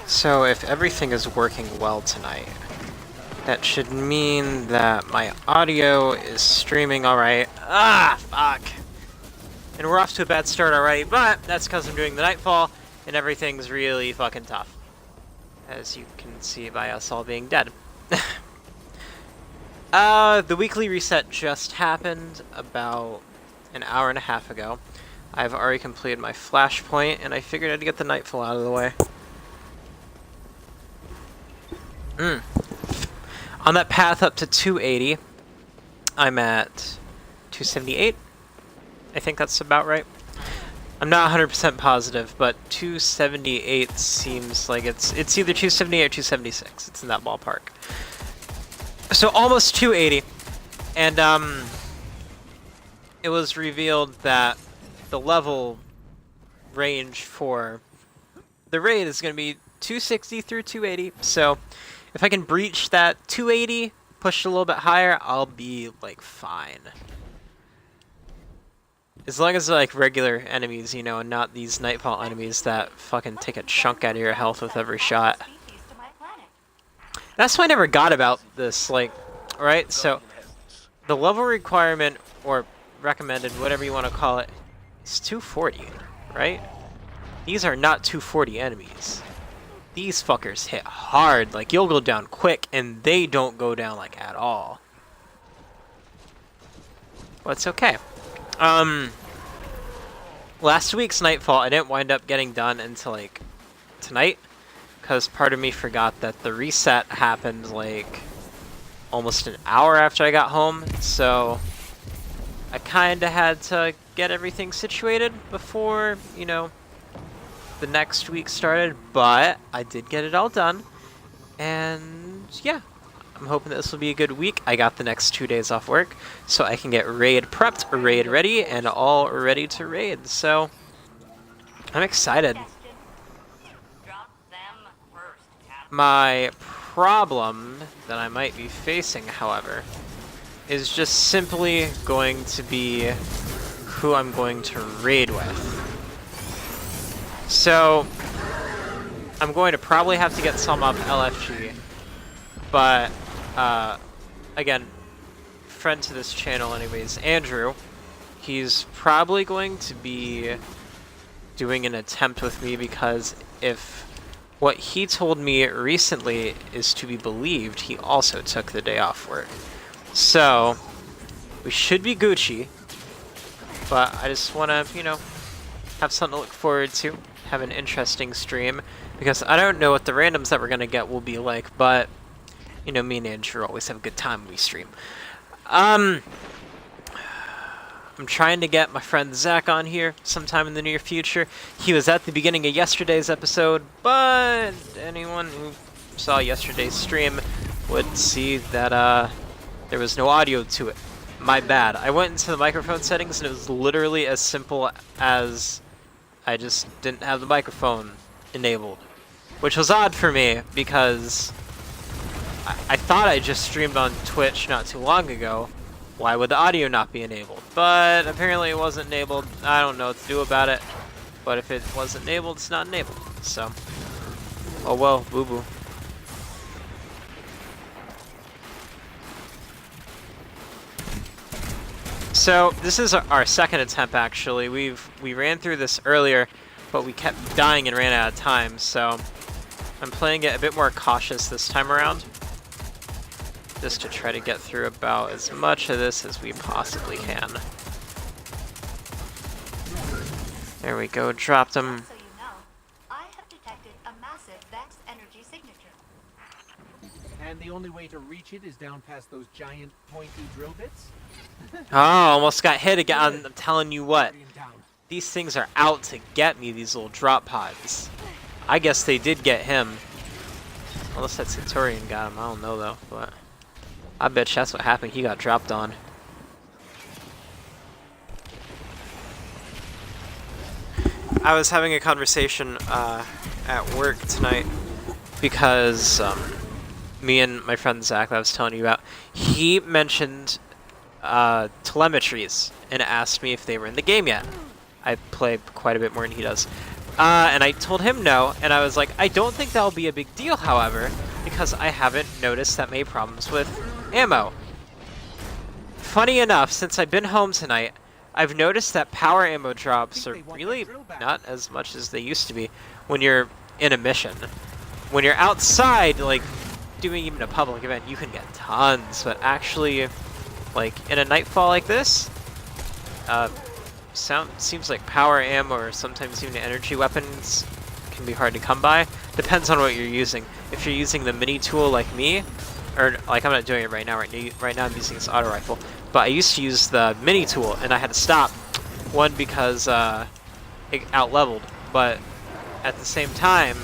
So if everything is working well tonight, that should mean that my audio is streaming alright. Ah, fuck! And we're off to a bad start already, but that's because I'm doing the Nightfall, and everything's really fucking tough. As you can see by us all being dead. The weekly reset just happened about an hour and a half ago. I've already completed my flashpoint, and I figured I'd get the Nightfall out of the way. On that path up to 280, I'm at 278. I think that's about right. I'm not 100% positive, but 278 seems like it's either 278 or 276. It's in that ballpark. So almost 280, and it was revealed that the level range for the raid is going to be 260 through 280. So if I can breach that 280, push it a little bit higher, I'll be like fine. As long as they're like regular enemies, you know, and not these Nightfall enemies that fucking take a chunk out of your health with every shot. That's why I never got about this, like, right? So the level requirement, or recommended, whatever you want to call it, is 240, right? These are not 240 enemies. These fuckers hit hard, like you'll go down quick, and they don't go down like at all. Well, it's okay. Last week's Nightfall, I didn't wind up getting done until like tonight, because part of me forgot that the reset happened like almost an hour after I got home, so I kinda had to get everything situated before, you know, the next week started, but I did get it all done, and yeah, I'm hoping this will be a good week. I got the next 2 days off work, so I can get raid prepped, raid ready, and all ready to raid, so I'm excited. My problem that I might be facing, however, is just simply going to be who I'm going to raid with. So, I'm going to probably have to get some off LFG, but, again, friend to this channel anyways, Andrew, he's probably going to be doing an attempt with me, because if what he told me recently is to be believed, he also took the day off work. So, we should be Gucci, but I just want to, you know, have something to look forward to, have an interesting stream, because I don't know what the randoms that we're going to get will be like, but, you know, me and Andrew always have a good time when we stream. I'm trying to get my friend Zach on here sometime in the near future. He was at the beginning of yesterday's episode, but anyone who saw yesterday's stream would see that there was no audio to it. My bad. I went into the microphone settings and it was literally as simple as I just didn't have the microphone enabled, which was odd for me because I thought I just streamed on Twitch not too long ago. Why would the audio not be enabled? But apparently it wasn't enabled. I don't know what to do about it, but if it wasn't enabled, it's not enabled. So, oh well, boo-boo. So this is our second attempt, actually. We ran through this earlier, but we kept dying and ran out of time, so I'm playing it a bit more cautious this time around, just to try to get through about as much of this as we possibly can. There we go, dropped him. So you know, I have detected a massive Vex energy signature. And the only way to reach it is down past those giant pointy drill bits? Oh, almost got hit again. I'm telling you what. These things are out to get me, these little drop pods. I guess they did get him. Unless that Centurion got him. I don't know, though. But I bet you that's what happened. He got dropped on. I was having a conversation at work tonight because me and my friend Zach that I was telling you about, he mentioned telemetries and asked me if they were in the game yet. I play quite a bit more than he does. And I told him no, and I was like, I don't think that'll be a big deal, however, because I haven't noticed that many problems with ammo. Funny enough, since I've been home tonight, I've noticed that power ammo drops are really not as much as they used to be when you're in a mission. When you're outside, like, doing even a public event, you can get tons, but actually, like, in a nightfall like this, seems like power ammo or sometimes even energy weapons can be hard to come by. Depends on what you're using. If you're using the mini tool like me, or like I'm not doing it right now. Right now I'm using this auto rifle, but I used to use the mini tool and I had to stop. One because it out leveled, but at the same time,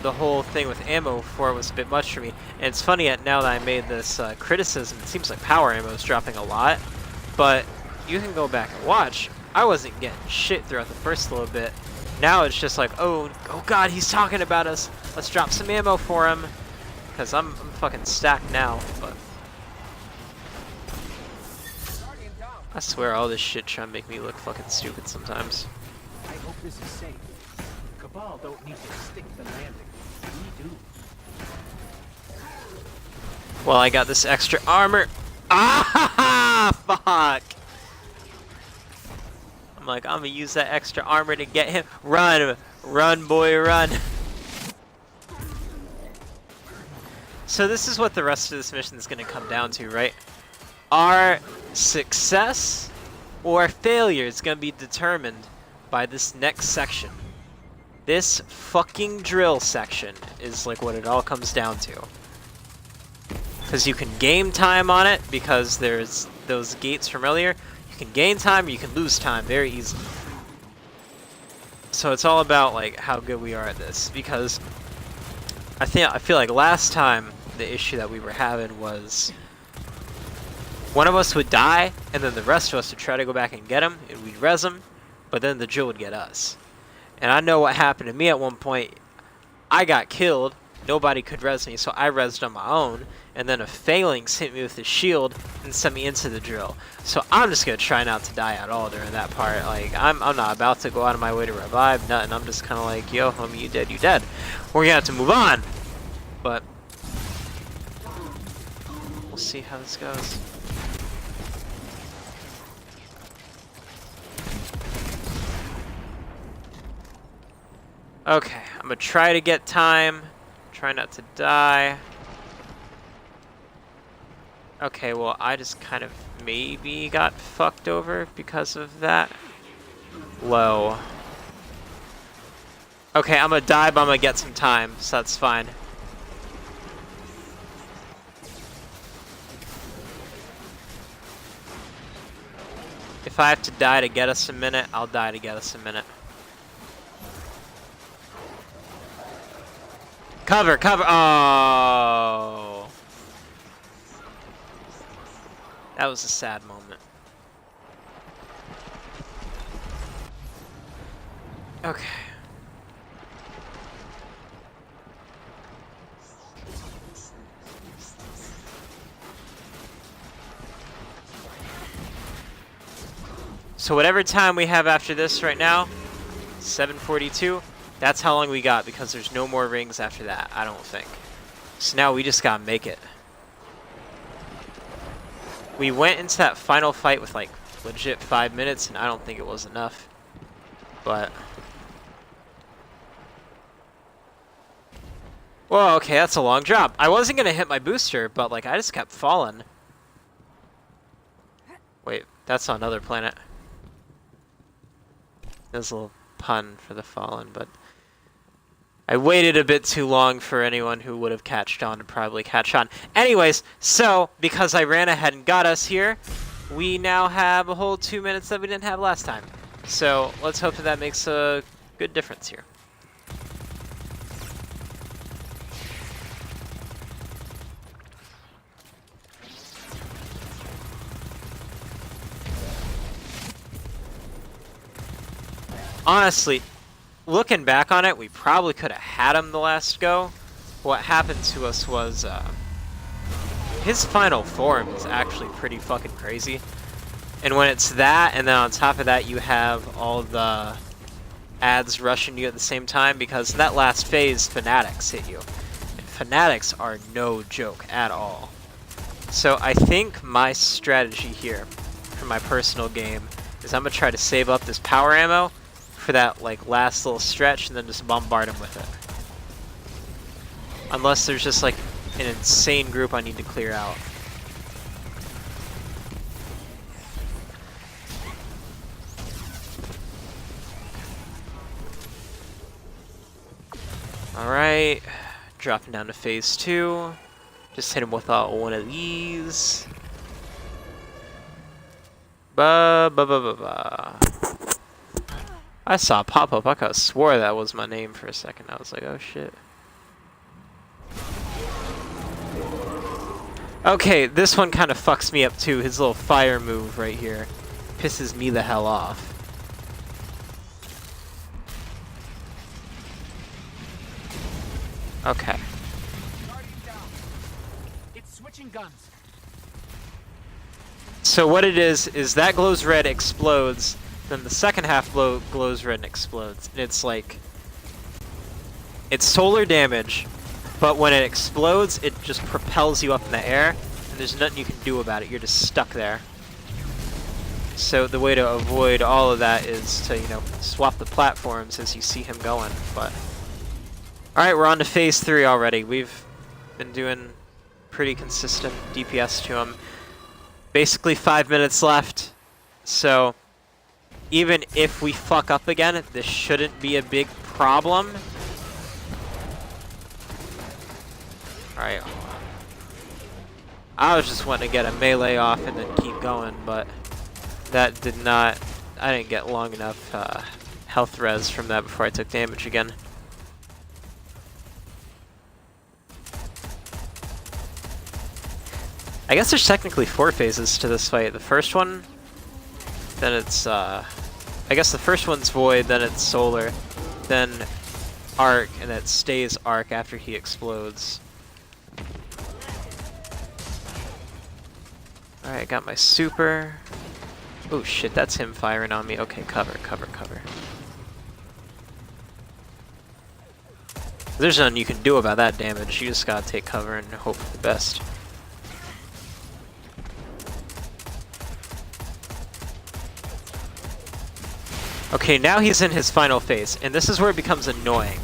the whole thing with ammo before was a bit much for me. And it's funny now that I made this criticism. It seems like power ammo is dropping a lot, but you can go back and watch. I wasn't getting shit throughout the first little bit. Now it's just like, oh god, he's talking about us. Let's drop some ammo for him. Because I'm fucking stacked now, but... I swear all this shit trying to make me look fucking stupid sometimes. I hope this is safe. Cabal don't need to stick the landing. We do. Well, I got this extra armor. Ah, fuck! I'm like, I'm gonna use that extra armor to get him. Run! Run, boy, run! So this is what the rest of this mission is gonna come down to, right? Our success or failure is gonna be determined by this next section. This fucking drill section is like what it all comes down to. Because you can gain time on it, because there's those gates from earlier. You can gain time or you can lose time very easily. So it's all about like how good we are at this, because I feel like last time the issue that we were having was one of us would die and then the rest of us would try to go back and get him and we'd res him, but then the drill would get us. And I know what happened to me at one point. I got killed, nobody could res me, so I resed on my own, and then a phalanx hit me with his shield and sent me into the drill. So I'm just gonna try not to die at all during that part. Like, I'm not about to go out of my way to revive, nothing. I'm just kind of like, yo, homie, you dead, you dead. We're gonna have to move on. But we'll see how this goes. Okay, I'm gonna try to get time. Try not to die. Okay, well, I just kind of maybe got fucked over because of that. Low. Okay, I'm gonna die, but I'm gonna get some time, so that's fine. If I have to die to get us a minute, I'll die to get us a minute. Cover, cover! Oh! That was a sad moment. Okay. So whatever time we have after this right now, 7:42, that's how long we got, because there's no more rings after that, I don't think. So now we just gotta make it. We went into that final fight with like legit 5 minutes, and I don't think it was enough. But... Whoa, okay, that's a long drop. I wasn't gonna hit my booster, but like I just kept falling. Wait, that's on another planet. There's a little pun for the fallen, but I waited a bit too long for anyone who would have catched on to probably catch on. Anyways, so because I ran ahead and got us here, we now have a whole 2 minutes that we didn't have last time. So let's hope that that makes a good difference here. Honestly, looking back on it, we probably could have had him the last go. What happened to us was, his final form is actually pretty fucking crazy. And when it's that, and then on top of that you have all the adds rushing you at the same time, because in that last phase, Fanatics hit you. And Fanatics are no joke at all. So I think my strategy here for my personal game is I'm gonna try to save up this power ammo for that like last little stretch and then just bombard him with it. Unless there's just like an insane group I need to clear out. Alright, dropping down to phase 2. Just hit him with one of these. Ba ba ba ba ba. I saw a pop-up. I could have swore that was my name for a second. I was like, oh shit. Okay, this one kind of fucks me up too. His little fire move right here pisses me the hell off. Okay. It's switching guns. So what it is that glows red, explodes, then the second half glows red and explodes. And it's like, it's solar damage, but when it explodes, it just propels you up in the air, and there's nothing you can do about it. You're just stuck there. So the way to avoid all of that is to, you know, swap the platforms as you see him going. But alright, we're on to phase 3 already. We've been doing pretty consistent DPS to him. Basically 5 minutes left, so even if we fuck up again, this shouldn't be a big problem. Alright. I was just wanting to get a melee off and then keep going, but that did not... I didn't get long enough health res from that before I took damage again. I guess there's technically 4 phases to this fight. The first one, then it's, I guess the first one's Void, then it's Solar, then Arc, and it stays Arc after he explodes. Alright, got my super. Oh shit, that's him firing on me. Okay, cover, cover, cover. There's nothing you can do about that damage. You just gotta take cover and hope for the best. Okay, now he's in his final phase, and this is where it becomes annoying.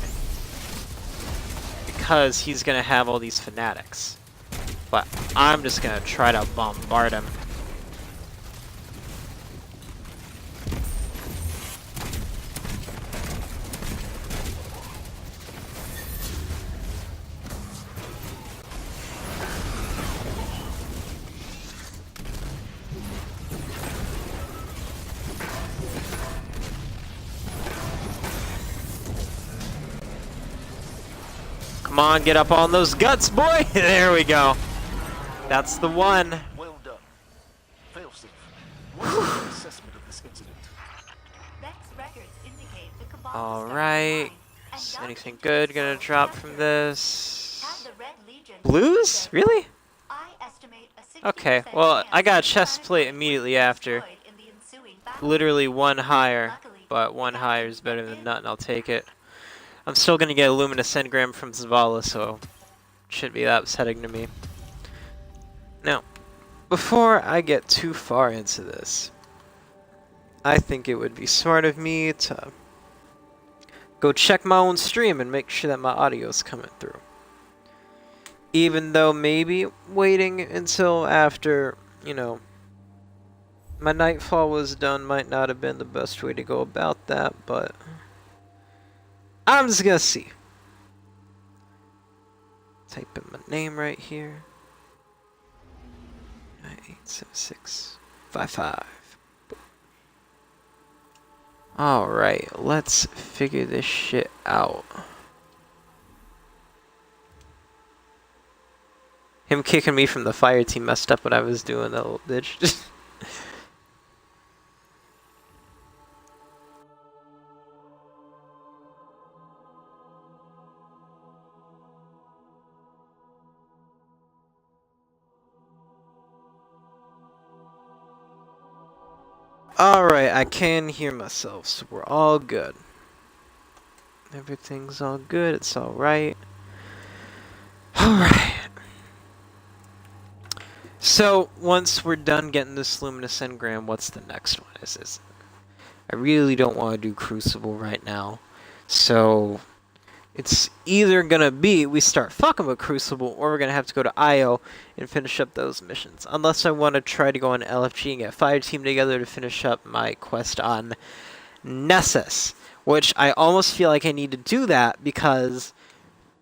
Because he's gonna have all these Fanatics. But I'm just gonna try to bombard him. Come on, get up on those guts, boy! There we go. That's the one. Well done. Failsafe, what's your assessment of this incident? Vex records indicate the Cabal Alright. Is anything good gonna drop from this? Had the Red Legion Blues? Really? I estimate a 60% Okay, well, I got a chance chest plate immediately after. destroyed in the ensuing battle. Literally one higher, but one higher is better than nothing. I'll take it. I'm still gonna get a Luminous Engram from Zavala, so it shouldn't be that upsetting to me. Now, before I get too far into this, I think it would be smart of me to go check my own stream and make sure that my audio is coming through. Even though maybe waiting until after, you know, my Nightfall was done might not have been the best way to go about that, but I'm just gonna see. Type in my name right here. 987655. Alright, let's figure this shit out. Him kicking me from the fire team messed up what I was doing, that little bitch. Alright, I can hear myself, so we're all good. Everything's all good. It's all right. All right. So once we're done getting this Luminous Engram, what's the next one? I really don't want to do Crucible right now, so it's either gonna be we start fucking with Crucible, or we're gonna have to go to IO and finish up those missions. Unless I want to try to go on LFG and get Fire Team together to finish up my quest on Nessus, which I almost feel like I need to do that because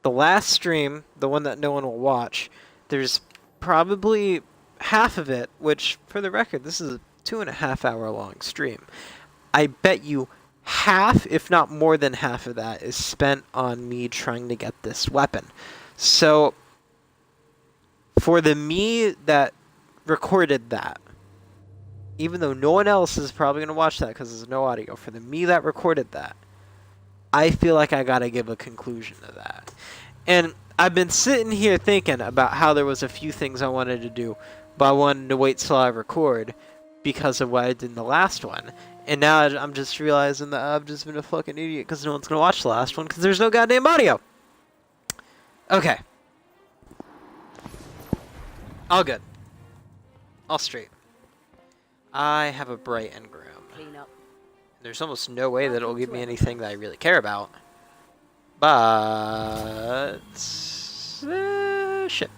the last stream, the one that no one will watch, there's probably half of it, which, for the record, this is a 2.5 hour long stream. I bet you half, if not more than half of that, is spent on me trying to get this weapon. So, for the me that recorded that, even though no one else is probably going to watch that because there's no audio, for the me that recorded that, I feel like I gotta give a conclusion to that. And I've been sitting here thinking about how there was a few things I wanted to do, but I wanted to wait till I record because of what I did in the last one. And now I'm just realizing that I've just been a fucking idiot because no one's gonna watch the last one because there's no goddamn audio. Okay. All good. All straight. I have a bright engram. Clean up. There's almost no way that it'll give me anything that I really care about. But... ship.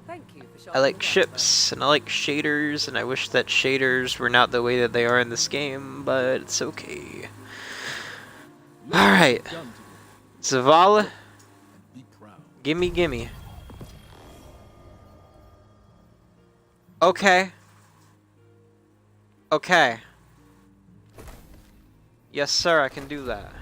Thank you for I like shining the light, ships, and I like shaders, and I wish that shaders were not the way that they are in this game, but it's okay. Alright. Zavala, Be proud. gimme gimme. Okay. Okay. Yes, sir, I can do that.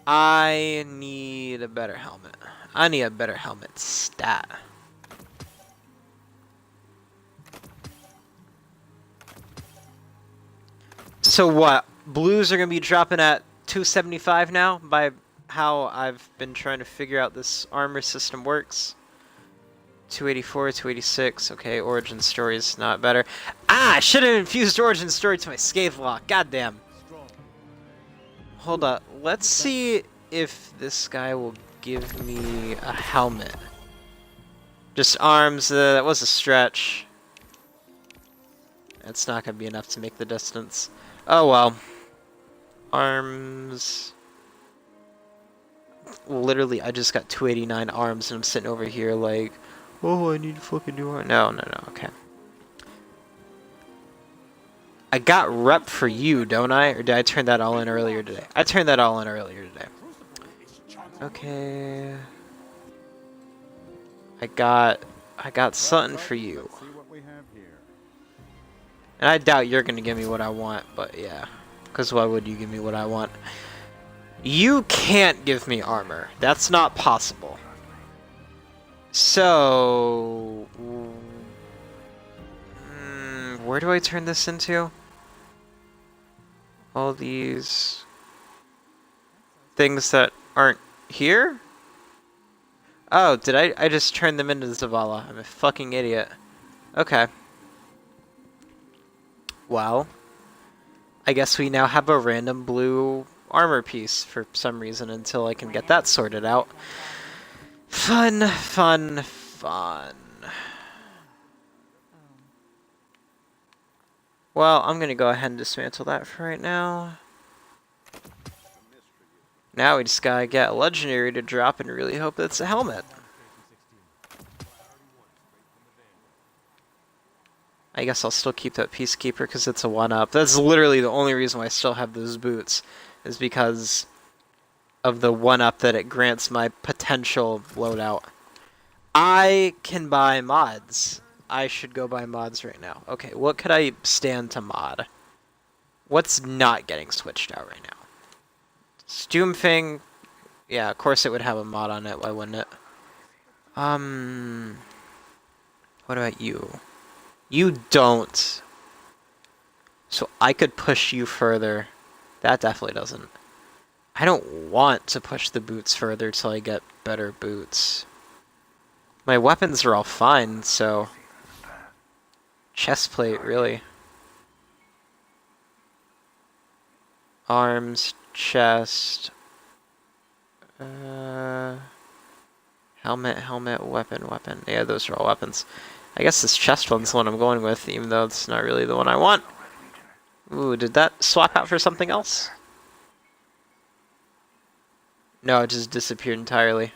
I need a better helmet. I need a better helmet stat. So what? Blues are going to be dropping at 275 now by how I've been trying to figure out this armor system works. 284, 286. Okay, origin story is not better. Ah, I should have infused origin story to my scathe lock. Goddamn. Hold up. Let's see if this guy will give me a helmet. Just arms. That was a stretch. That's not going to be enough to make the distance. Oh well. Arms. Literally, I just got 289 arms and I'm sitting over here like, oh, I need to fucking do it. No, okay. I got rep for you, don't I? Or did I turn that all in earlier today? I turned that all in earlier today. Okay. I got something for you. And I doubt you're gonna give me what I want, but yeah. Because why would you give me what I want? You can't give me armor. That's not possible. So... where do I turn this into? All these... things that aren't here? Oh, did I just turn them into Zavala? I'm a fucking idiot. Okay. Well, I guess we now have a random blue armor piece for some reason until I can get that sorted out. Fun, fun, fun. Well, I'm gonna go ahead and dismantle that for right now. Now we just gotta get a legendary to drop and really hope that's a helmet. I guess I'll still keep that Peacekeeper because it's a 1-up. That's literally the only reason why I still have those boots, is because of the 1-up that it grants my potential loadout. I can buy mods. I should go buy mods right now. Okay, what could I stand to mod? What's not getting switched out right now? Stoomfing, yeah, of course it would have a mod on it, why wouldn't it? What about you? You don't. So I could push you further. That definitely doesn't. I don't want to push the boots further till I get better boots. My weapons are all fine, so... Chestplate, really. arms, chest, helmet, weapon. Yeah, those are all weapons. I guess this chest one's the one I'm going with, even though it's not really the one I want. Ooh, did that swap out for something else? No, it just disappeared entirely.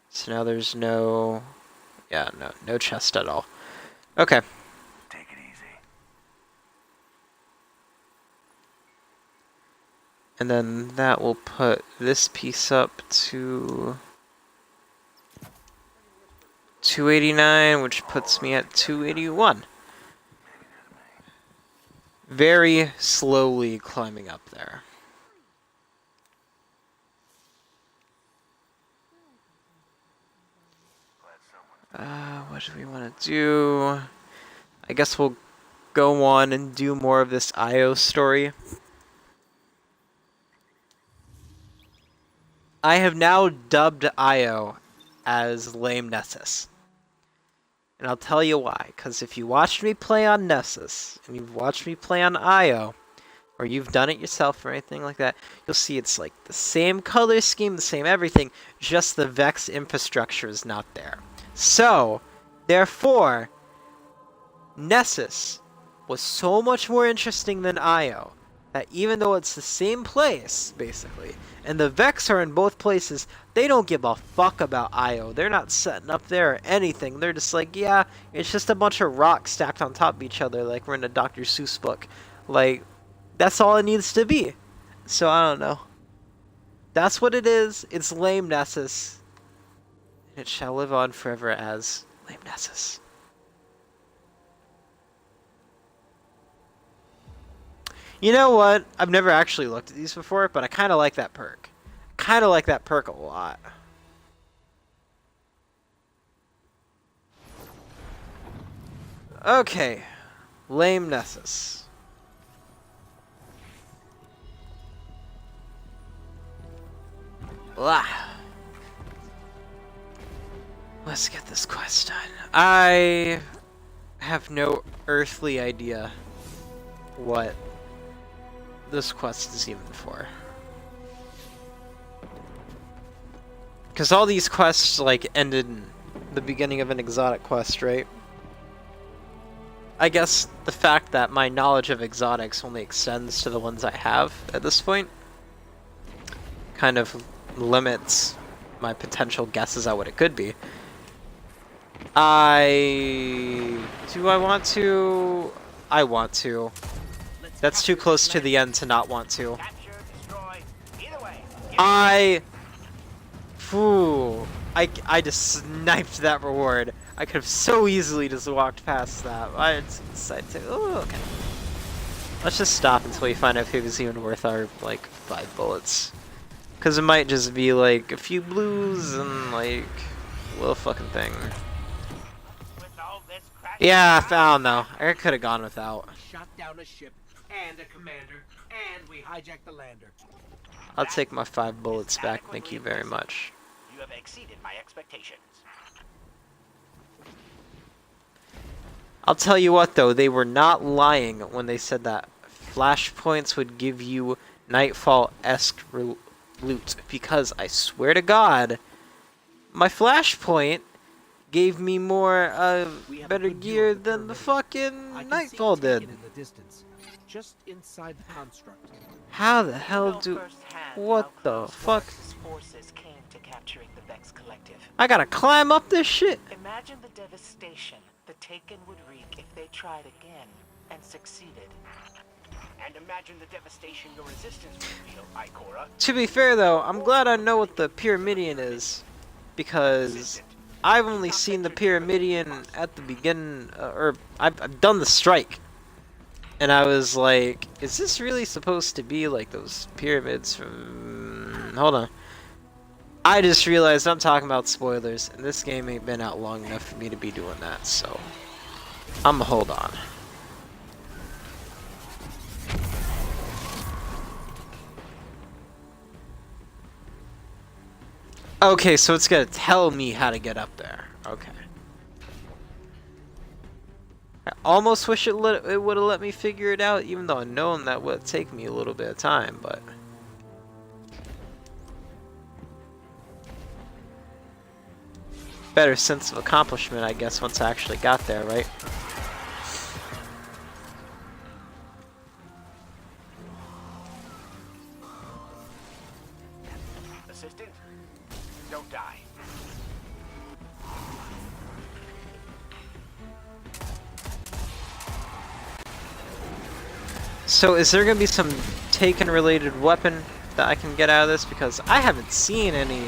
So now there's no... Yeah, no chest at all. Okay. Take it easy. And then that will put this piece up to 289, which puts me at 281. Very slowly climbing up there. What do we want to do? I guess we'll go on and do more of this Io story. I have now dubbed Io as Lame Nessus. And I'll tell you why. Because if you watched me play on Nessus, and you've watched me play on Io, or you've done it yourself or anything like that, you'll see it's like the same color scheme, the same everything, just the Vex infrastructure is not there. So, therefore, Nessus was so much more interesting than Io, that even though it's the same place, basically, and the Vex are in both places, they don't give a fuck about Io. They're not setting up there or anything. They're just like, yeah, it's just a bunch of rocks stacked on top of each other like we're in a Dr. Seuss book. Like, that's all it needs to be. So, I don't know. That's what it is. It's Lame Nessus. It shall live on forever as Lame Nessus. You know what? I've never actually looked at these before, but I kind of like that perk. Kind of like that perk a lot. Okay. Lame Nessus. Blah. Let's get this quest done. I have no earthly idea what this quest is even for. Because all these quests, like, ended in the beginning of an exotic quest, right? I guess the fact that my knowledge of exotics only extends to the ones I have at this point kind of limits my potential guesses at what it could be. Do I want to? I want to. That's too close to the end to not want to. I just sniped that reward. I could have so easily just walked past that. I decided to. Oh, okay. Let's just stop until we find out if it was even worth our, like, 5 bullets. Because it might just be, like, a few blues and, like, a little fucking thing. Yeah, I don't know. I could have gone without. Shot down a ship and a commander, and we hijacked the lander. I'll take my 5 bullets back, thank you very much. You have exceeded my expectations. I'll tell you what though, they were not lying when they said that flashpoints would give you Nightfall-esque loot, because I swear to God, my flashpoint gave me more better gear than the fucking Nightfall did. In the distance, just inside the construct. How the hell do... What the fuck? Forces came to capturing the Vex Collective. I gotta climb up this shit? Imagine the devastation the Taken would wreak if they tried again and succeeded. And imagine the devastation your resistance would feel, Ikora. To be fair though, I'm glad I know what the Pyramidion is, because I've only seen the Pyramidion at the beginning, or I've done the strike. And I was like, is this really supposed to be like those pyramids from... Hold on. I just realized I'm talking about spoilers, and this game ain't been out long enough for me to be doing that, so... I'ma hold on. Okay, so it's gonna tell me how to get up there. Okay. I almost wish it would have let me figure it out, even though I know that would take me a little bit of time, but... better sense of accomplishment, I guess, once I actually got there, right? Assistant, don't die. So is there going to be some Taken-related weapon that I can get out of this? Because I haven't seen any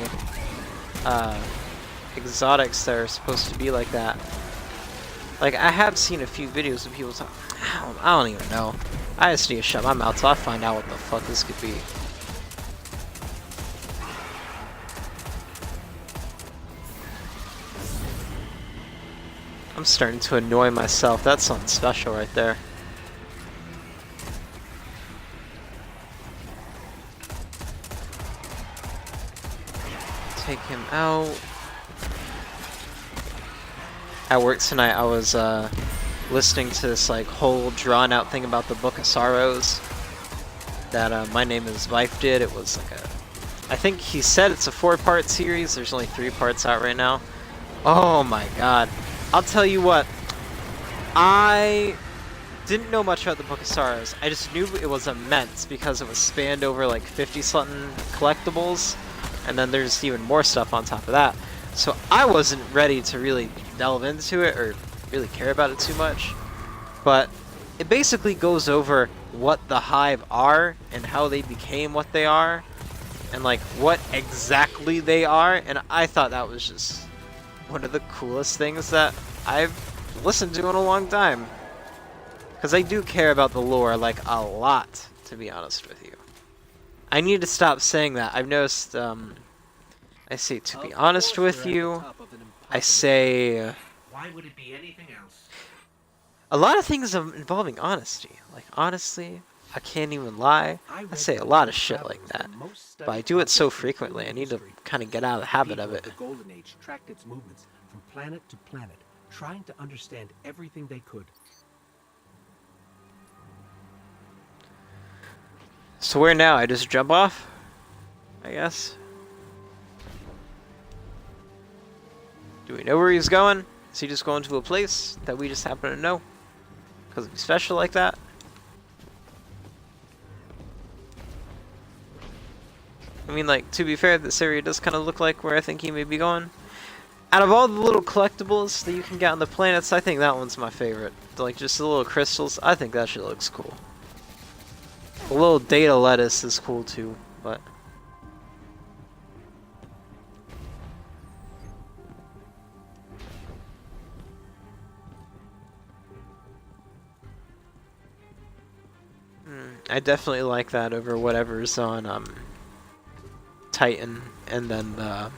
exotics that are supposed to be like that. Like, I have seen a few videos of people talk. I don't even know. I just need to shut my mouth so I find out what the fuck this could be. I'm starting to annoy myself. That's something special right there. Take him out. At work tonight, I was listening to this like whole drawn out thing about the Book of Sorrows that My Name Is Vife did. It was like I think he said it's a 4-part series. There's only 3 parts out right now. Oh my god. I'll tell you what. I didn't know much about the Book of Sorrows. I just knew it was immense because it was spanned over like 50-something collectibles. And then there's even more stuff on top of that. So I wasn't ready to really delve into it or really care about it too much. But it basically goes over what the Hive are and how they became what they are. And like what exactly they are. And I thought that was just one of the coolest things that I've listened to in a long time. Because I do care about the lore like a lot, to be honest with you. I need to stop saying that. I've noticed, I say, to be honest with you, I say... Why would it be anything else? a lot of things involving honesty. Like, honestly, I can't even lie. I say a lot of shit like that. But I do it so frequently, I need to kind of get out of the habit of it. The Golden Age tracked its movements from planet to planet, trying to understand everything they could. So where now? I just jump off? I guess. Do we know where he's going? Is he just going to a place that we just happen to know? Because he's special like that? I mean, like, to be fair, this area does kind of look like where I think he may be going. Out of all the little collectibles that you can get on the planets, I think that one's my favorite. Like, just the little crystals, I think that shit looks cool. A little data lettuce is cool too, but... I definitely like that over whatever's on Titan, and then the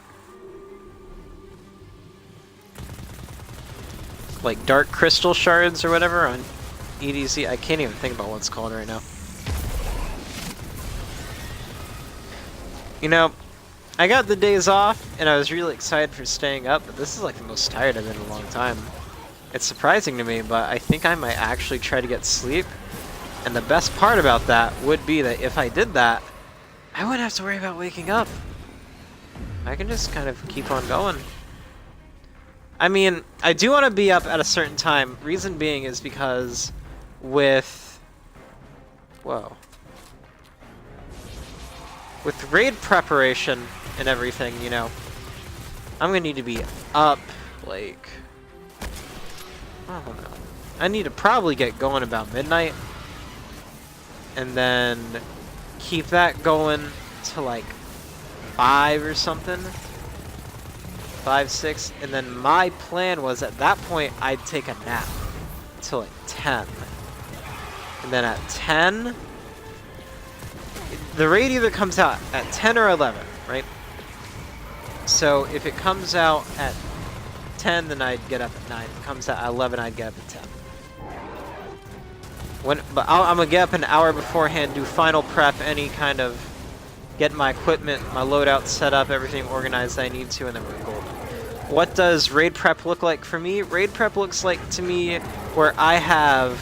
like dark crystal shards or whatever on EDZ. I can't even think about what it's called right now. You know, I got the days off and I was really excited for staying up, but this is like the most tired I've been in a long time. It's surprising to me, but I think I might actually try to get sleep. And the best part about that would be that if I did that, I wouldn't have to worry about waking up. I can just kind of keep on going. I mean, I do want to be up at a certain time. Reason being is because with... Whoa. With raid preparation and everything, you know, I'm gonna need to be up, like... I don't know. I need to probably get going about midnight. And then keep that going to like 5 or something. 5, 6. And then my plan was at that point I'd take a nap till like 10. And then at 10, the raid either comes out at 10 or 11, right? So if it comes out at 10, then I'd get up at 9. If it comes out at 11, I'd get up at 10. But I'm gonna get up an hour beforehand, do final prep, any kind of get my equipment, my loadout set up, everything organized that I need to, and then we're golden. What does raid prep look like for me? Raid prep looks like to me where I have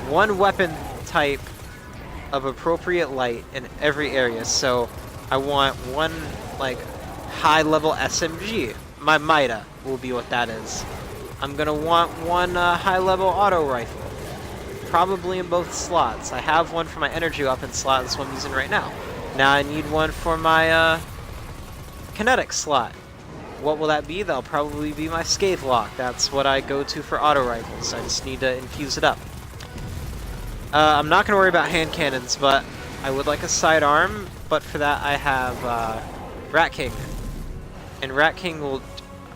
one weapon type of appropriate light in every area. So I want one like high level SMG. My Mida will be what that is. I'm gonna want one high level auto rifle, probably in both slots. I have one for my energy weapon slot, that's what I'm using right now. Now I need one for my kinetic slot. What will that be? That'll probably be my Scathe Lock. That's what I go to for auto rifles. I just need to infuse it up. I'm not going to worry about hand cannons, but I would like a sidearm. But for that, I have Rat King. And Rat King will...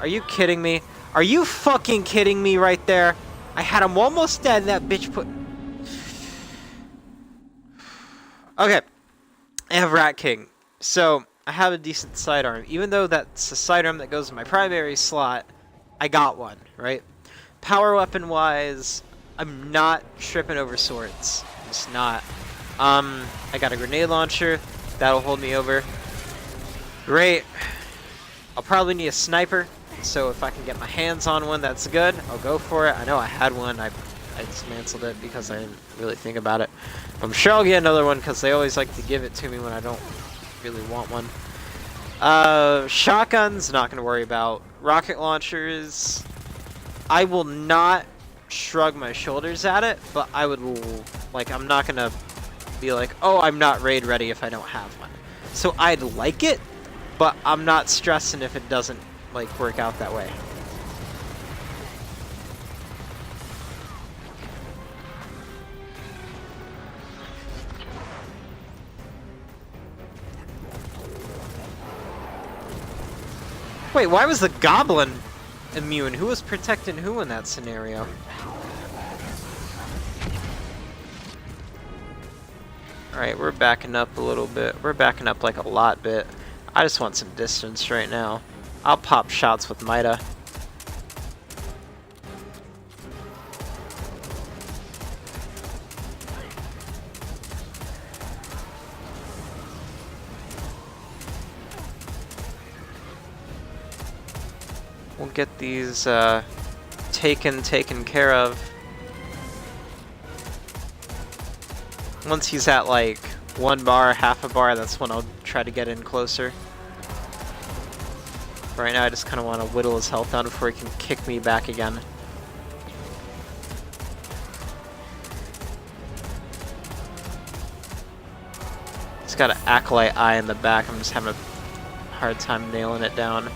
Are you kidding me? Are you fucking kidding me right there? I had him almost dead, and that bitch put... Okay. I have Rat King. So, I have a decent sidearm. Even though that's a sidearm that goes in my primary slot, I got one, right? Power weapon-wise, I'm not tripping over swords. I'm just not. I got a grenade launcher. That'll hold me over. Great. I'll probably need a sniper. So if I can get my hands on one, that's good. I'll go for it. I know I had one. I dismantled it because I didn't really think about it. I'm sure I'll get another one because they always like to give it to me when I don't really want one. Shotguns, not going to worry about. Rocket launchers, I will not shrug my shoulders at it, but I would, like, I'm not going to be like, oh, I'm not raid ready if I don't have one. So I'd like it, but I'm not stressing if it doesn't, like, work out that way. Wait, why was the goblin immune? Who was protecting who in that scenario? Alright, we're backing up a little bit. We're backing up like a lot bit. I just want some distance right now. I'll pop shots with Mida. We'll get these taken care of. Once he's at like 1 bar, half a bar, that's when I'll try to get in closer. Right now I just kind of want to whittle his health down before he can kick me back again. He's got an Acolyte Eye in the back. I'm just having a hard time nailing it down.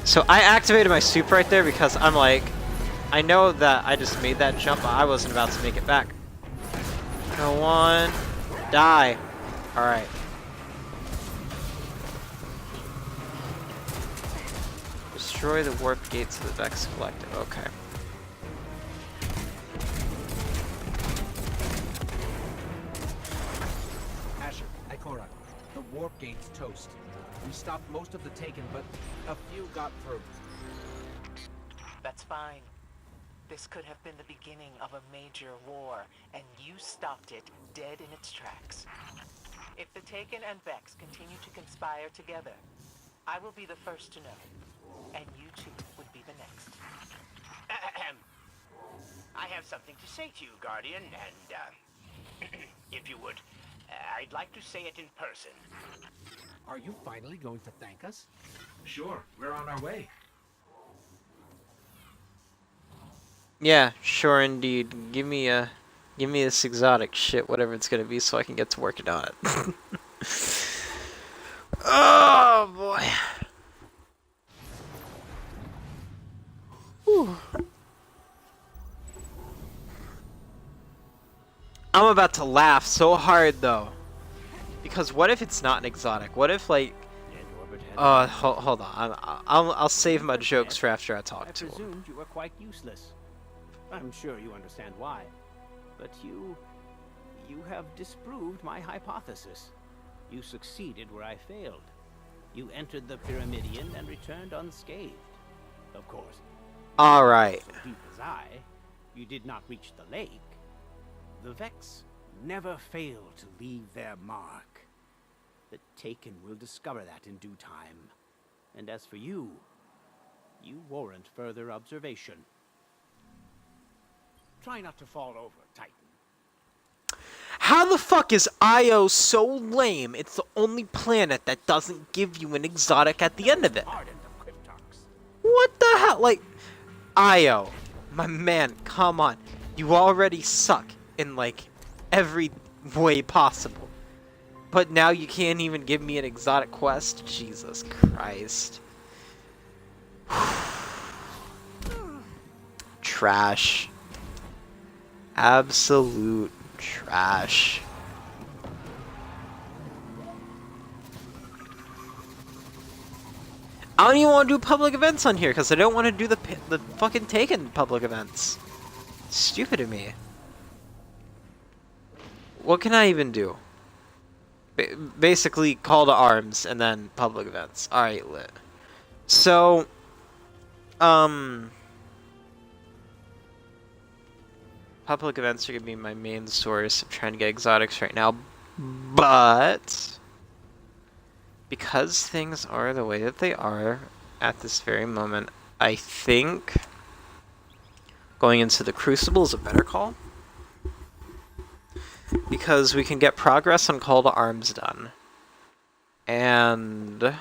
So I activated my super right there because I'm like, I know that I just made that jump, but I wasn't about to make it back. Go on. Die. Alright. Destroy the warp gates of the Vex Collective. Okay. Asher, Ikora, the warp gate's toast. We stopped most of the Taken, but a few got through. That's fine. This could have been the beginning of a major war, and you stopped it dead in its tracks. If the Taken and Vex continue to conspire together, I will be the first to know, and you two would be the next. I have something to say to you, Guardian, and, if you would, I'd like to say it in person. Are you finally going to thank us? Sure, we're on our way. Yeah, sure indeed. Give me this exotic shit, whatever it's gonna be, so I can get to working on it. Oh boy. Whew. I'm about to laugh so hard though, because what if it's not an exotic? What if like, hold on, I'll save my jokes for after I talk to him. I presumed you were quite useless. I'm sure you understand why, but you have disproved my hypothesis. You succeeded where I failed. You entered the Pyramidion and returned unscathed. Of course. All right. So deep as I, you did not reach the lake. The Vex never fail to leave their mark. The Taken will discover that in due time. And as for you, you warrant further observation. Try not to fall over, Titan. How the fuck is Io so lame? It's the only planet that doesn't give you an exotic at the end of it. Hardened of Cryptarchs. What the hell? Like, Io, my man, come on. You already suck in, like, every way possible. But now you can't even give me an exotic quest? Jesus Christ. Trash. Absolute trash. I don't even want to do public events on here because I don't want to do the fucking Taken public events. Stupid of me. What can I even do? Basically, call to arms and then public events. Alright, lit. So, public events are going to be my main source of trying to get exotics right now, but because things are the way that they are at this very moment, I think going into the Crucible is a better call, because we can get progress on Call to Arms done, and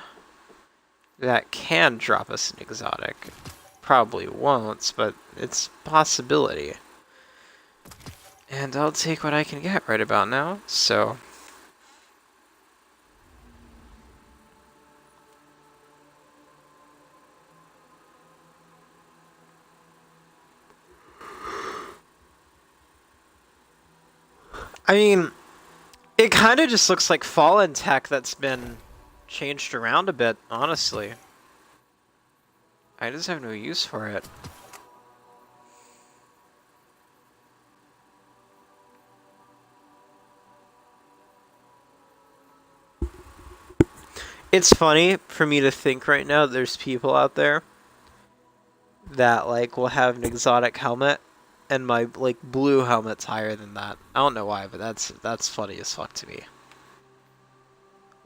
that can drop us an exotic. Probably won't, but it's a possibility. And I'll take what I can get right about now, so... I mean, it kind of just looks like Fallen tech that's been changed around a bit, honestly. I just have no use for it. It's funny for me to think right now that there's people out there that, like, will have an exotic helmet and my, like, blue helmet's higher than that. I don't know why, but that's funny as fuck to me.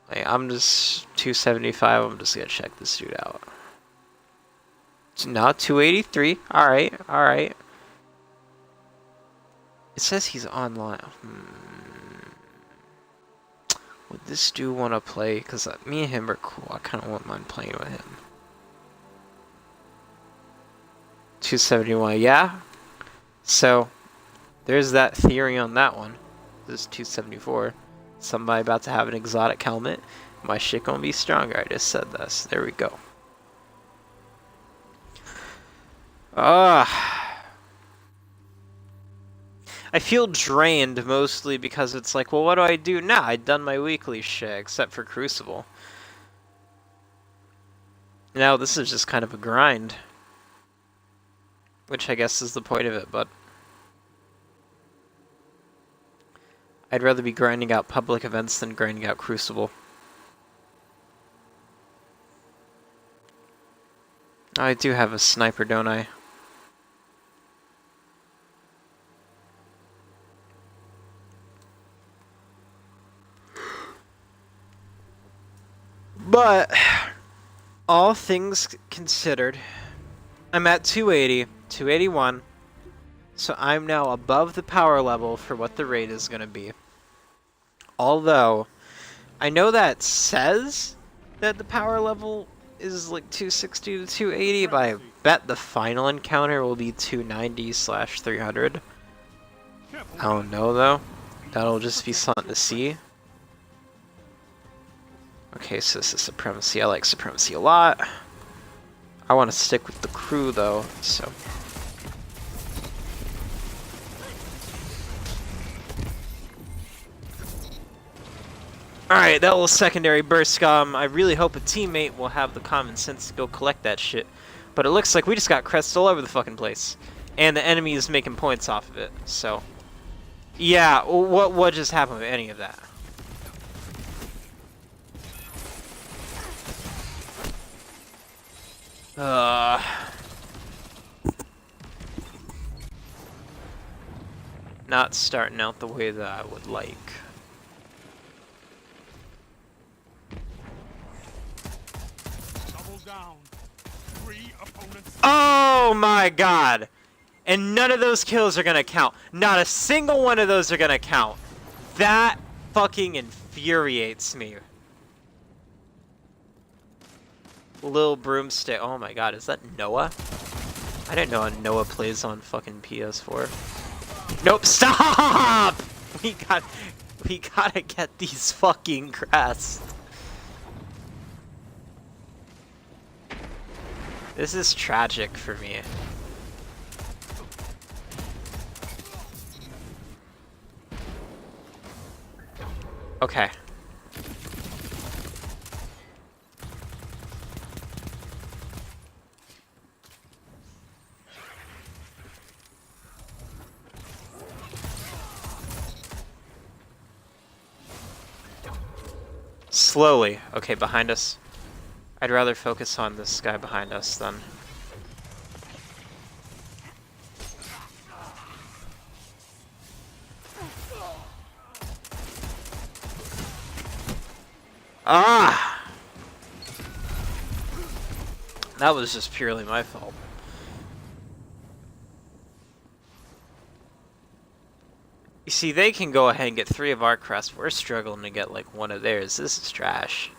Like, I'm just 275, I'm just gonna check this dude out. Not 283. Alright, alright. It says he's online. Would this dude want to play? Because me and him are cool. I kind of wouldn't mind playing with him. 271, yeah? So, there's that theory on that one. This is 274. Somebody about to have an exotic helmet. My shit gonna be stronger. I just said this. There we go. I feel drained mostly because it's like, well, what do I do now? I've done my weekly shit, except for Crucible. Now this is just kind of a grind. Which I guess is the point of it, but... I'd rather be grinding out public events than grinding out Crucible. I do have a sniper, don't I? But, all things considered, I'm at 280, 281, so I'm now above the power level for what the raid is going to be. Although, I know that says that the power level is like 260 to 280, but I bet the final encounter will be 290/300. I don't know though. That'll just be something to see. Okay, so this is Supremacy. I like Supremacy a lot. I want to stick with the crew though, so... Alright, that little secondary burst scum. I really hope a teammate will have the common sense to go collect that shit. But it looks like we just got crests all over the fucking place. And the enemy is making points off of it, so... Yeah, what just happened with any of that? Not starting out the way that I would like. Double down. 3 opponents. Oh my god! And none of those kills are gonna count. Not a single one of those are gonna count. That fucking infuriates me. Lil Broomstick. Oh my god, is that Noah? I didn't know Noah plays on fucking PS4. Nope, stop! We gotta get these fucking crests. This is tragic for me. Okay. Slowly. Okay, behind us. I'd rather focus on this guy behind us than... Ah! That was just purely my fault. You see, they can go ahead and get 3 of our crests. We're struggling to get like 1 of theirs. This is trash.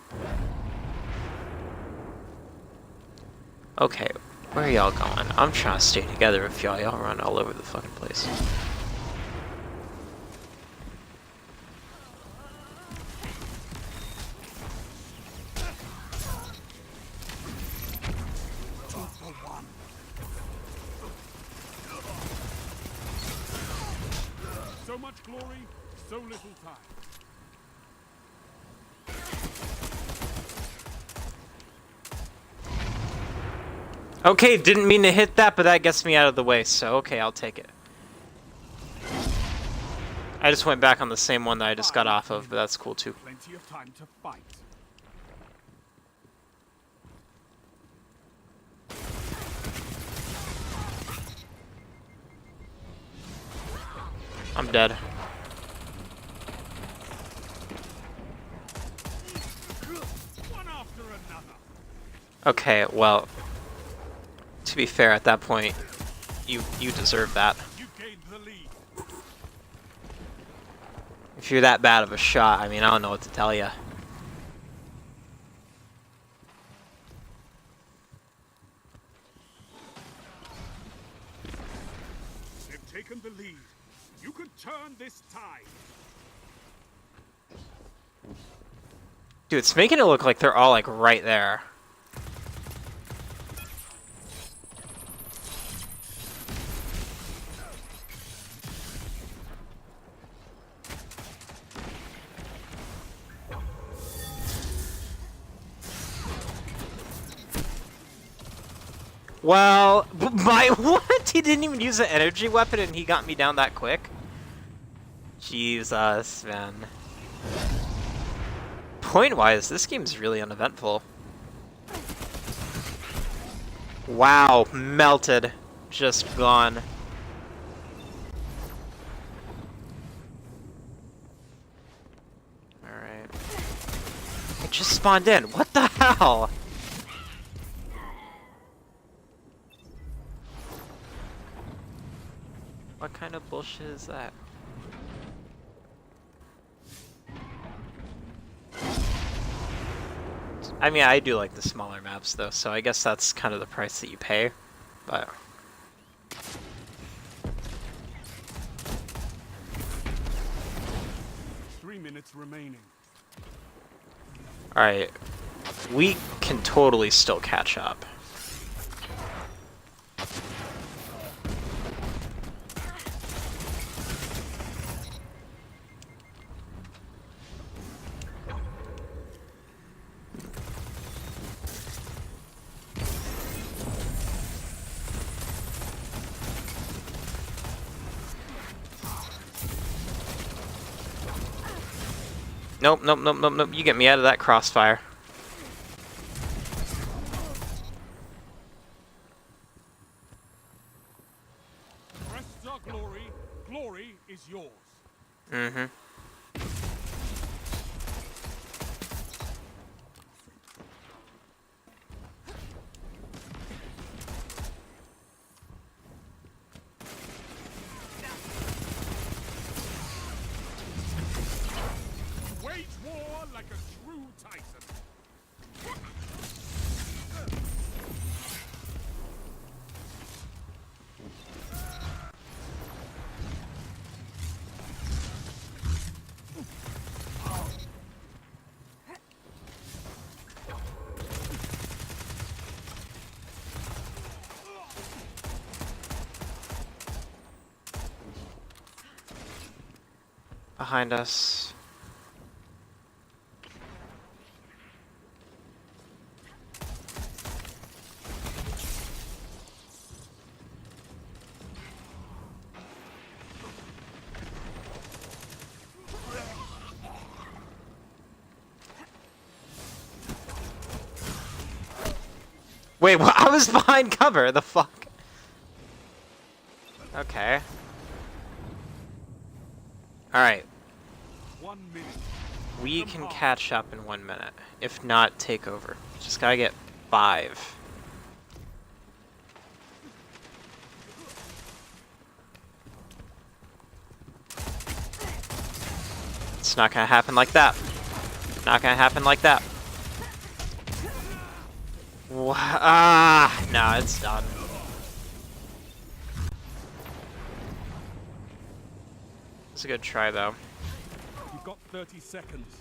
Okay, where are y'all going? I'm trying to stay together if y'all run all over the fucking place. So much glory, so little time. Okay, didn't mean to hit that, but that gets me out of the way, so okay, I'll take it. I just went back on the same one that I just got off of, but that's cool too. Plenty of time to fight. I'm dead. One after another. Okay, well, to be fair, at that point, you deserve that. You gained the lead. If you're that bad of a shot, I mean, I don't know what to tell you. They've taken the lead. You can turn this tide. Dude, it's making it look like they're all like right there. Well, my what? He didn't even use an energy weapon and he got me down that quick? Jesus, man. Point-wise, this game's really uneventful. Wow, melted. Just gone. Alright. It just spawned in. What the hell? What kind of bullshit is that? I mean, I do like the smaller maps though, so I guess that's kind of the price that you pay, but... Three minutes remaining. Alright, we can totally still catch up. Nope, nope, nope, nope, nope. You get me out of that crossfire. Crests are glory. Glory is yours. Mm-hmm. Tyson. Behind us. Wait, what? I was behind cover. The fuck? Okay. Alright. 1 minute. We can catch up in 1 minute. If not, take over. Just gotta get 5. It's not gonna happen like that. Not gonna happen like that. Ah, no, it's done. It's a good try, though. You've got 30 seconds.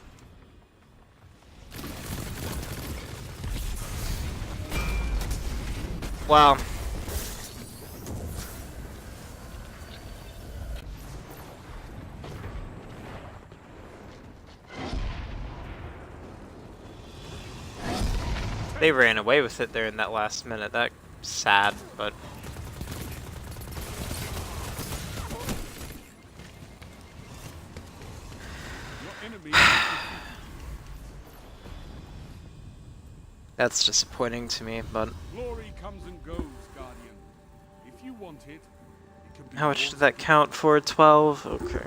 Well, they ran away with it there in that last minute. That's sad, but Your enemy. that's disappointing to me, but Glory comes and goes, Guardian. If you want it, it can be how much yours did that count for? 12? Okay.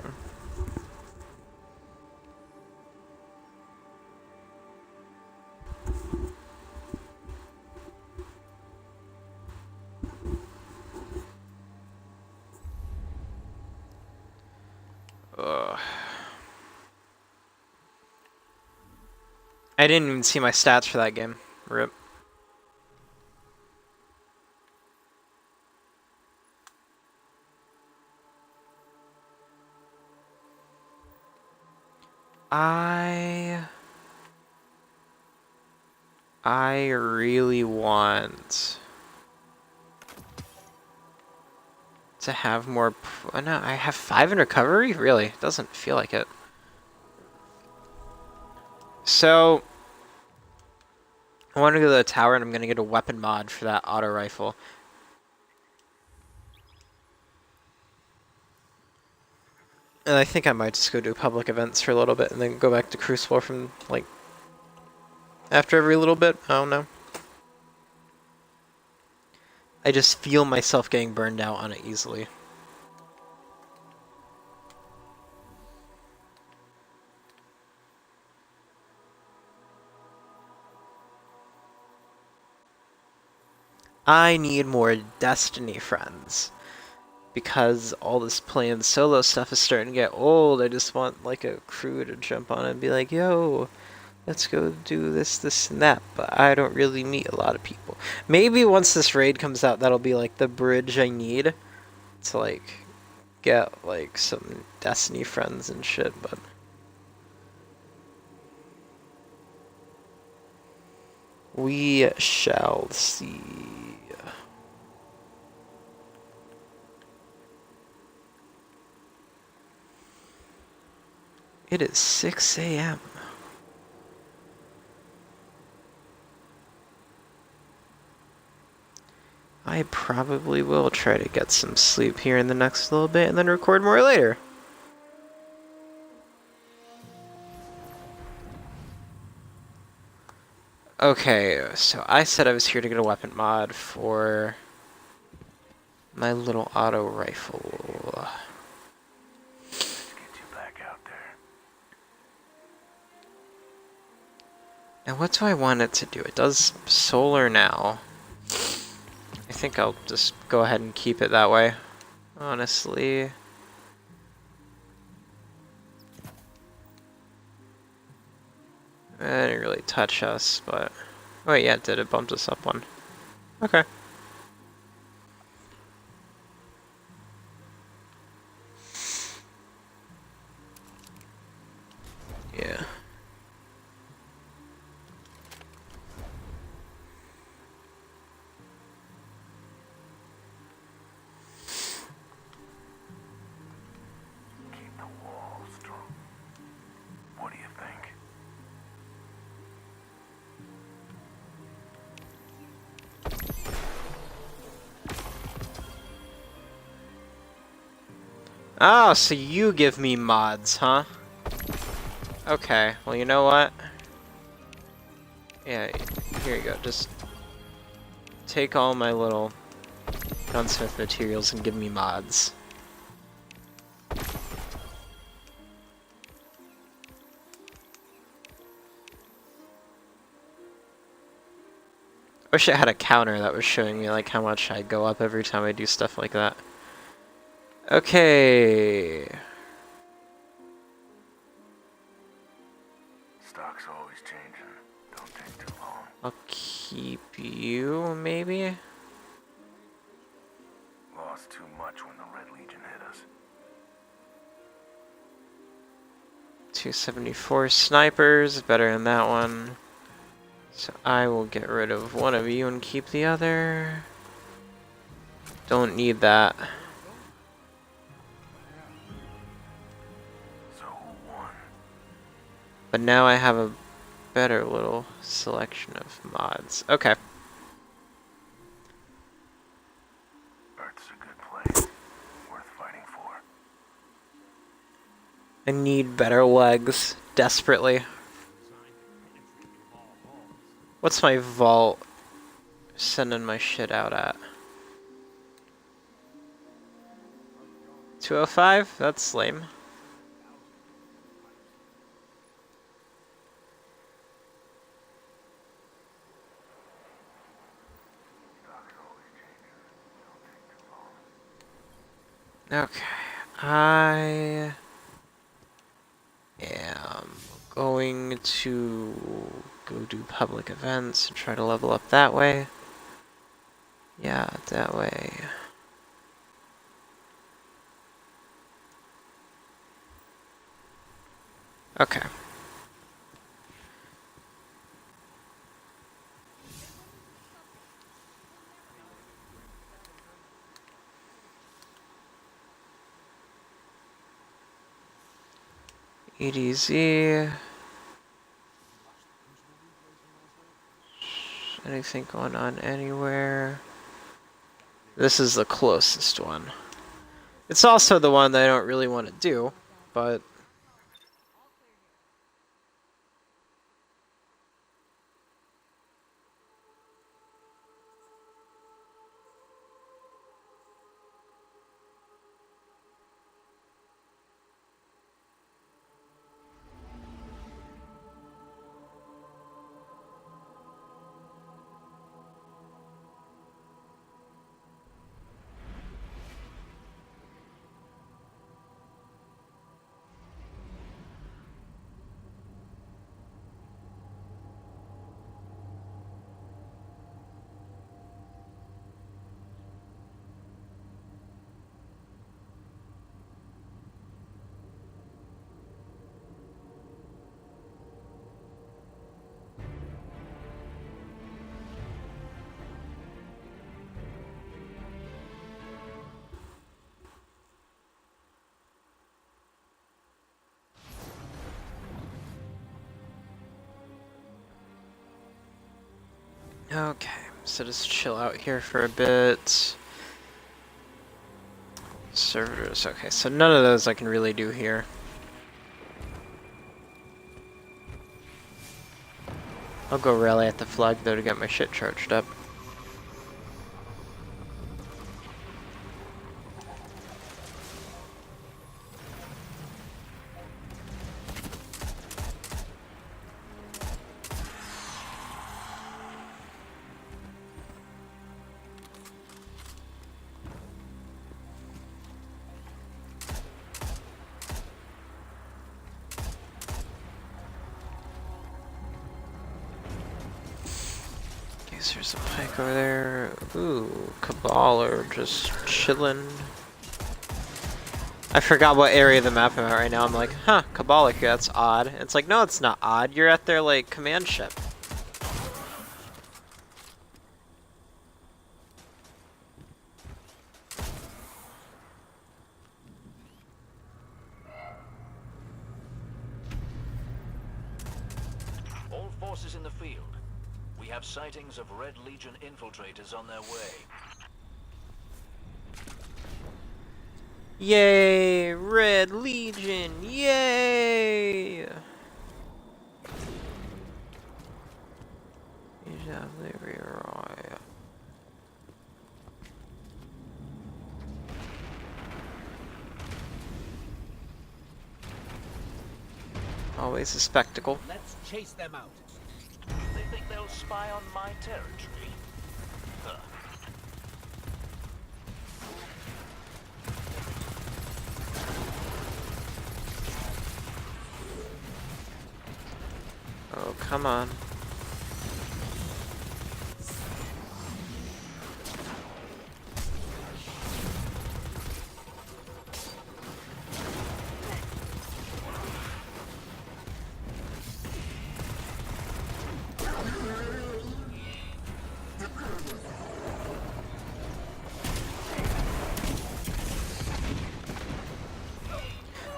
Ugh. I didn't even see my stats for that game. RIP. I really want to have more. No, I have 5 in recovery? Really? It doesn't feel like it. So, I want to go to the tower and I'm going to get a weapon mod for that auto rifle. And I think I might just go do public events for a little bit and then go back to Crucible from, like, after every little bit. I don't know. I just feel myself getting burned out on it easily. I need more Destiny friends. Because all this playing solo stuff is starting to get old, I just want like a crew to jump on and be like, yo, let's go do this, this, and that. But I don't really meet a lot of people. Maybe once this raid comes out, that'll be like the bridge I need to like get like some Destiny friends and shit, but we shall see. It is 6 a.m. I probably will try to get some sleep here in the next little bit and then record more later. Okay, so I said I was here to get a weapon mod for my little auto rifle. Now what do I want it to do? It does solar now. I think I'll just go ahead and keep it that way, honestly. It didn't really touch us, but... Wait, yeah, it did. It bumped us up one. Okay. Yeah. Keep the wall strong. What do you think? Oh, so you give me mods, huh? Okay, well, you know what? Yeah, here you go. Just take all my little gunsmith materials and give me mods. Wish it had a counter that was showing me like how much I go up every time I do stuff like that. Okay. Stock's always changing. Don't take too long. I'll keep you, maybe? Lost too much when the Red Legion hit us. 274 snipers, better than that one. So I will get rid of one of you and keep the other. Don't need that. So who won? But now I have a better little selection of mods. Okay. Earth's a good place. Worth fighting for. I need better legs, desperately. What's my vault sending my shit out at? 205? That's lame. Okay, I am going to go do public events and try to level up that way. Yeah, that way. Okay. EDZ. Anything going on anywhere? This is the closest one. It's also the one that I don't really want to do, but... Okay, so just chill out here for a bit. Servers, okay, so none of those I can really do here. I'll go rally at the flag though to get my shit charged up. Jeez, there's a pike over there. Ooh, Cabal are just chillin'. I forgot what area of the map I'm at right now. I'm like, huh, Cabal, that's odd. It's like, no, it's not odd. You're at their, like, command ship. All forces in the field. We have sightings of Red Legion infiltrators on their way. Yay! Red Legion! Yay! Always a spectacle. Let's chase them out. They think they'll spy on my territory? Huh. Oh, come on.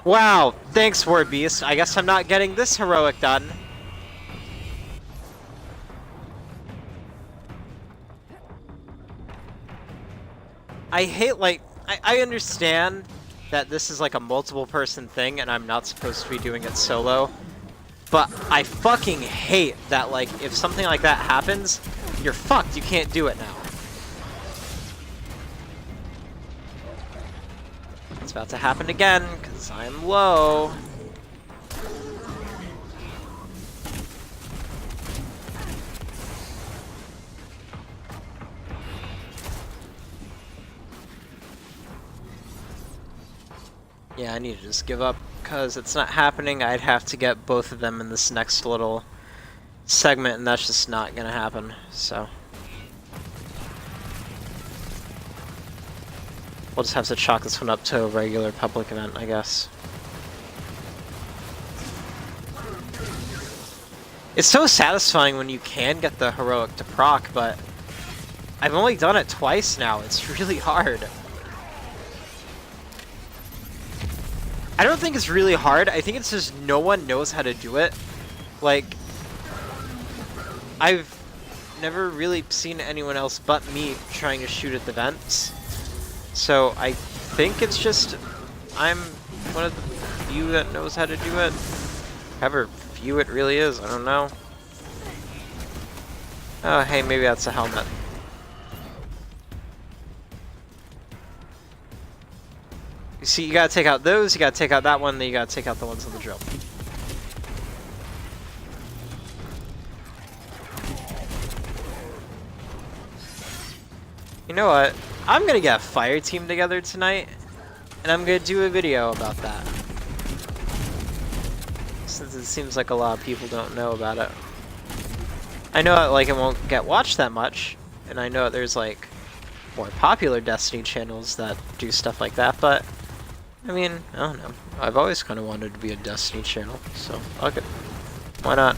Wow, thanks, War Beast. I guess I'm not getting this heroic done. I hate, like, I understand that this is like a multiple person thing and I'm not supposed to be doing it solo, but I fucking hate that, like, if something like that happens, you're fucked, you can't do it now. It's about to happen again, because I'm low. Yeah, I need to just give up, because it's not happening. I'd have to get both of them in this next little segment, and that's just not gonna happen, so. We'll just have to chalk this one up to a regular public event, I guess. It's so satisfying when you can get the heroic to proc, but I've only done it twice now. It's really hard. I don't think it's really hard. I think it's just no one knows how to do it. Like, I've never really seen anyone else but me trying to shoot at the vents. So I think it's just I'm one of the few that knows how to do it. However few it really is, I don't know. Oh, hey, maybe that's a helmet. You see, you gotta take out those, you gotta take out that one, then you gotta take out the ones on the drill. You know what? I'm gonna get a fire team together tonight, and I'm gonna do a video about that. Since it seems like a lot of people don't know about it. I know like it won't get watched that much, and I know there's like more popular Destiny channels that do stuff like that, but I mean, I don't know. I've always kind of wanted to be a Destiny channel, so fuck it. Why not?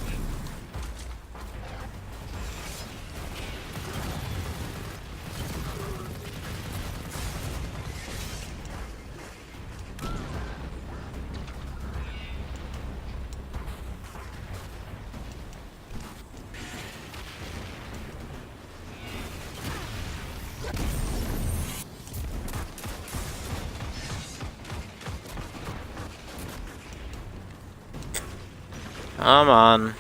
Come on.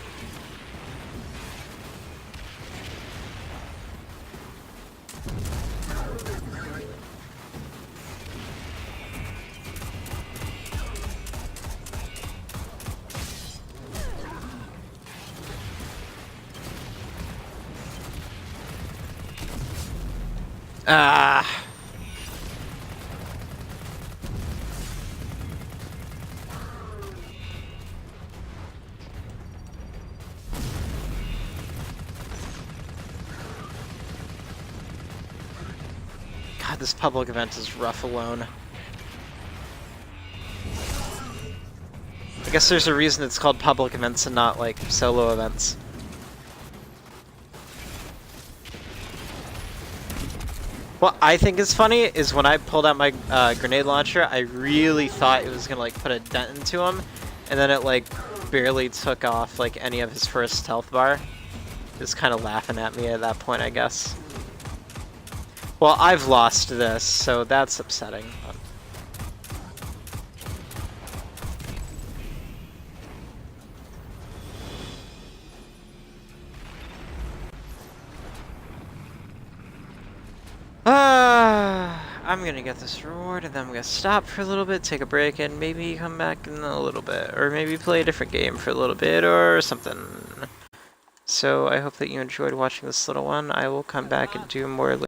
Ah. God, this public event is rough alone. I guess there's a reason it's called public events and not, like, solo events. What I think is funny is when I pulled out my grenade launcher, I really thought it was gonna, like, put a dent into him, and then it, like, barely took off, like, any of his first health bar. He was kind of laughing at me at that point, I guess. Well, I've lost this, so that's upsetting. I'm gonna get this reward and then I'm gonna stop for a little bit, take a break, and maybe come back in a little bit. Or maybe play a different game for a little bit or something. So I hope that you enjoyed watching this little one. I will come back and do more later.